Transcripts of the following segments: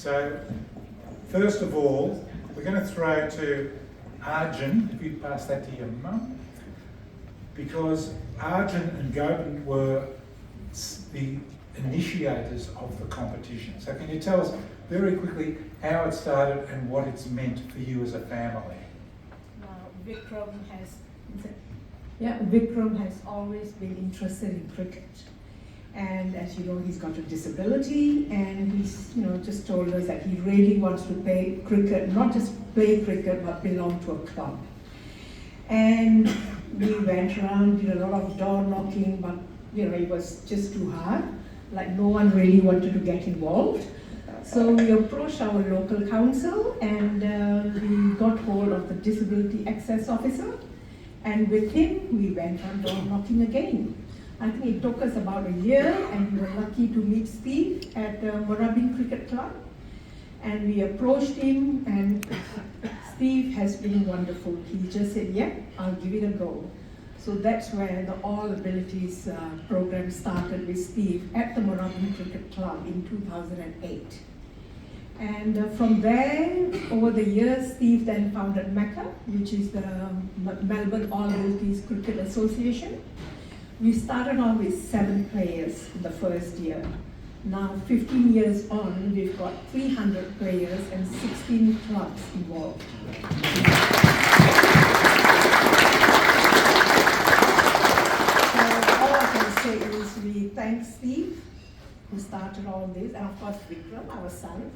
So, first of all, we're going to throw to Arjen, if you pass that to your mum, because Arjen and Gobind were the initiators of the competition. So can you tell us very quickly how it started and what it's meant for you as a family? Vikram has always been interested in cricket. And as you know, he's got a disability, and he's just told us that he really wants to play cricket, not just play cricket, but belong to a club. And we went around, did a lot of door knocking, but it was just too hard. Like no one really wanted to get involved. So we approached our local council, and we got hold of the disability access officer, and with him we went on door knocking again. I think it took us about a year, and we were lucky to meet Steve at the Moorabbin Cricket Club. And we approached him, and Steve has been wonderful. He just said, yeah, I'll give it a go. So that's where the All Abilities program started with Steve at the Moorabbin Cricket Club in 2008. And from there, over the years, Steve then founded MAACA, which is the Melbourne All Abilities Cricket Association. We started off with 7 players in the first year. Now, 15 years on, we've got 300 players and 16 clubs involved. So all I can say is we thank Steve, who started all this, and of course Vikram, our son.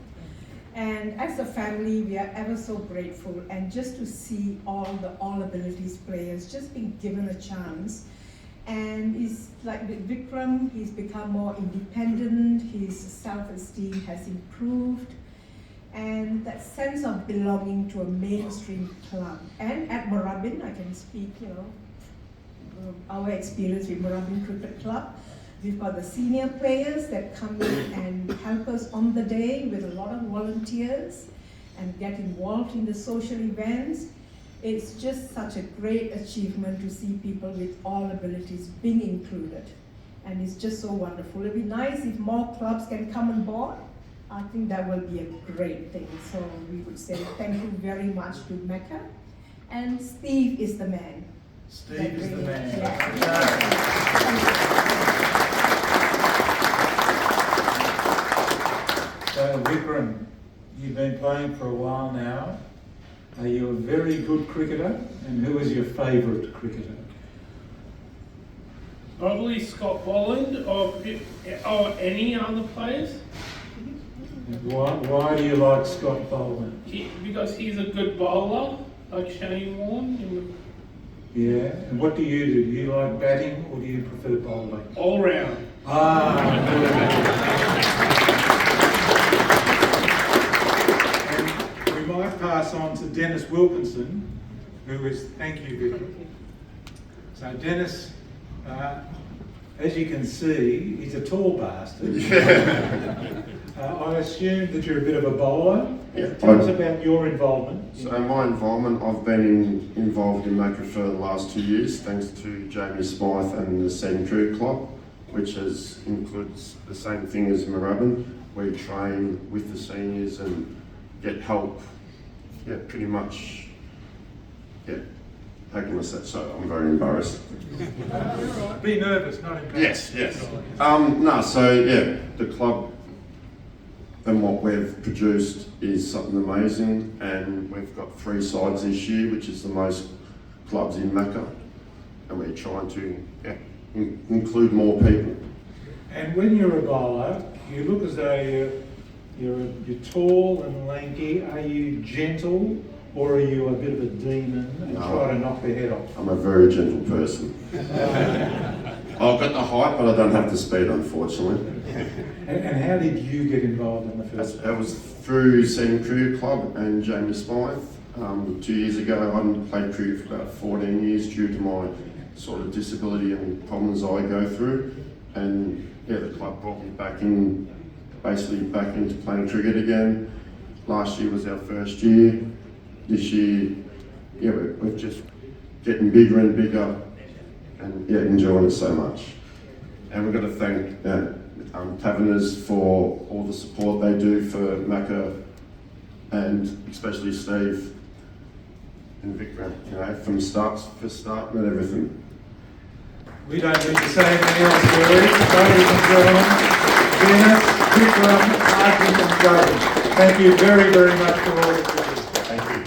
And as a family, we are ever so grateful, and just to see all the All Abilities players just being given a chance. And it's like with Vikram, he's become more independent, his self-esteem has improved, and that sense of belonging to a mainstream club. And at Moorabbin, I can speak, our experience with Moorabbin Cricket Club. We've got the senior players that come in and help us on the day with a lot of volunteers and get involved in the social events. It's just such a great achievement to see people with all abilities being included. And it's just so wonderful. It'd be nice if more clubs can come on board. I think that will be a great thing. So we would say thank you very much to MAACA. And Steve is the man. Steve is the man. So Vikram, you've been playing for a while now. Are you a very good cricketer? And who is your favourite cricketer? Probably Scott Boland or any other players. Why do you like Scott Boland? Because he's a good bowler, like Shane Warne. Yeah, and what do? Do you like batting or do you prefer bowling? All round. And we might pass on to Dennis Wilkinson, who is, thank you, Vikram. So Dennis, as you can see, he's a tall bastard. I assume that you're a bit of a bowler. Yeah. Tell us about your involvement. So my involvement, I've been involved in MAACA for the last 2 years, thanks to Jamie Smythe and the Seddon Club, which includes the same thing as Moorabbin. We train with the seniors and get help. Yeah, pretty much. Yeah. How can I say so? I'm very embarrassed. Be nervous, not embarrassed. Yes. The club and what we've produced is something amazing, and we've got 3 sides this year, which is the most clubs in MAACA, and we're trying to include more people. And when you're a bowler, you look as though you're tall and lanky. Are you gentle, or are you a bit of a demon and try to knock the head off? I'm a very gentle person. I've got the height, but I don't have the speed, unfortunately. And how did you get involved in the first? That was through Seddon Club and Jamie Smythe. 2 years ago, I hadn't played cricket for about 14 years due to my sort of disability and problems I go through. And the club brought me back into playing cricket again. Last year was our first year. This year, we're just getting bigger and bigger, and enjoying it so much. And we've got to thank Taverners for all the support they do for MAACA, and especially Steve and Vikram, you know, from starting and everything. We don't need to say anything else, do we? Ladies and gentlemen, Dennis, Vikram, Arjen and Gobind, thank you very, very much for all that you do. Thank you.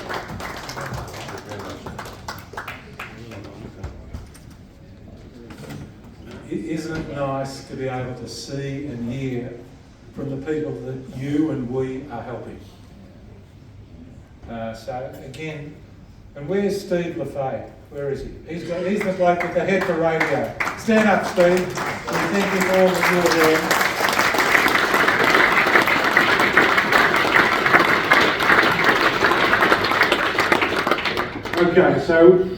Isn't it nice to be able to see and hear from the people that you and we are helping? So again, and where's Steve LaFay? Where is he? He's the bloke with the head for radio. Stand up, Steve. We thank you for all that you're doing. Okay, so